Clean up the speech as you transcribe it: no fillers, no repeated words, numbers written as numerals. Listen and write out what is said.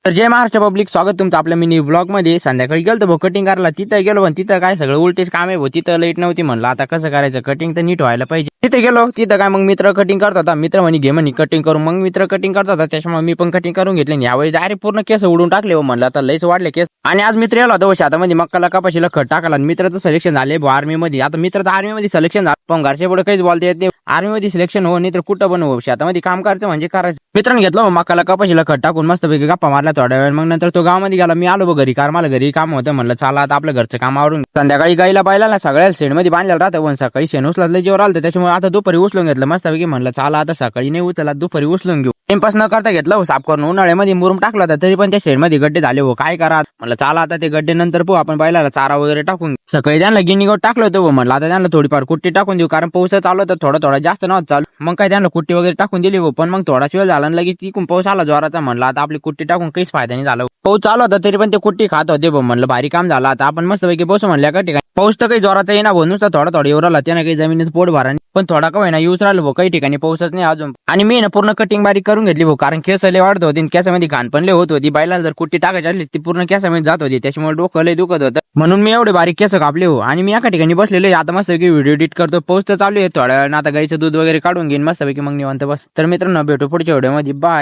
तर जय महाराष्ट्र पब्लिक, स्वागत तुमचं आपल्या मिनी ब्लॉग मध्ये. संध्याकाळी गेलो भाऊ कटिंग करायला. तिथं गेलो पण तिथं काय सगळं उलटेच काम आहे भाऊ. तिथं लाईट नव्हती. म्हणलं आता कसं करायचं, कटिंग तर नीट व्हायला पाहिजे. तिथे गेलो, तिथं काय मग मित्र कटिंग करत होता. मित्र म्हणे घे म्हणे कटिंग करून. मग मित्र कटिंग करत होता, त्याच्यामुळे मी पण कटिंग करून घेतले. यावेळी डायरेक्ट पूर्ण केस उडून टाकले हो. म्हणलं आता लयच वाढले केस. आणि आज मित्र यायला होता शेतामध्ये मक्काला कपाशीला खत टाकायला. मित्राचं सिलेक्शन झाले आर्मी मध्ये. आता मित्राचं आर्मी मध्ये सिलेक्शन झालं, पण घरच्या पुढे काहीच बोलता येत नाही. आर्मी मध्ये सिलेक्शन हो नाही तर कुठं पण हो, शेतामध्ये काम करायचं म्हणजे करायचं. मित्रांनी घेतलं मक्काला कपाशीला खत टाकून मस्तपैकी गप्पा मारला थोड्या वेळ. मग नंतर तो गावामध्ये गेला. मी आलो घरी, कार मला घरी काम होतं. म्हणलं चला आता आपलं घरचं काम आवरून. संध्याकाळी गाईला बायला सगळ्या शेड मध्ये बांधलेलं राहतं. पण सकाळी शेण उचलायला जेव्हा आलं त्याच्यामुळे आता दुपारी उचलून घेतलं मस्तपैकी. म्हणलं चला आता सकाळी नाही उचला, दुपारी उचलून घेऊ. टाइमपास न करता घेतलं साफ करून. उन्हाळ्यामध्ये मुरुम टाकला होता तरी पण त्या शेड मध्ये गड्डे झाले हो. काय करा म्हणलं चला आता ते गड्डे नंतर पाहू. आपण बैलाला चारा वगैरे टाकून सकाळी त्यांना गिनी गवत टाकलं होतं. म्हणलं आता त्यांना थोडीफार कुट्टी टाकून देऊ, कारण पाऊस चालू होता थोडा जास्त नव्हतं चालू. मग काय त्यांना कुट्टी वगैरे टाकून दिली हो. पण मग थोडाच वेळ झाला लगेच तिकून पाऊस आला जोराचा. म्हणलं आता आपली कुट्टी टाकून काहीच फायदा नाही झाला. पाऊस चालू होता तरी पण ते कुट्टी खात होते. म्हणलं भारी काम झालं. आता आपण मस्तपैकी बसू म्हणल्या का ठिकाणी. पाऊस तर काही जोराचा येणार भाऊ, नुसता थोडा येऊ राहिला. त्यानं काही जमिनीत पोट भरा, पण थोडा का होईना यूज राहिलो भाऊ. काही ठिकाणी पाऊसच नाही अजून. आणि मी ना पूर्ण कटिंग बारीक करून घेतली भाऊ, कारण केस लय वाढत होती. केसामध्ये घाण पण लय होत होती. बैलाला जर कुट्टी टाकायची असली ती पूर्ण केसामध्ये जात होती, त्याच्यामुळे डोकं लय दुखत होतं. म्हणून मी एवढे बारीक केस कापले हो. आणि मी एका ठिकाणी बसलेलो आता मस्तपैकी व्हिडिओ एडिट करतो. पाऊस तर चालू आहे थोड्या वेळ. आता गाईचं दूध वगैरे काढून घेईन मस्तपैकी, मग निवांत बस. तर मित्रांनो भेटू पुढच्या व्हिडिओ मध्ये. बाय.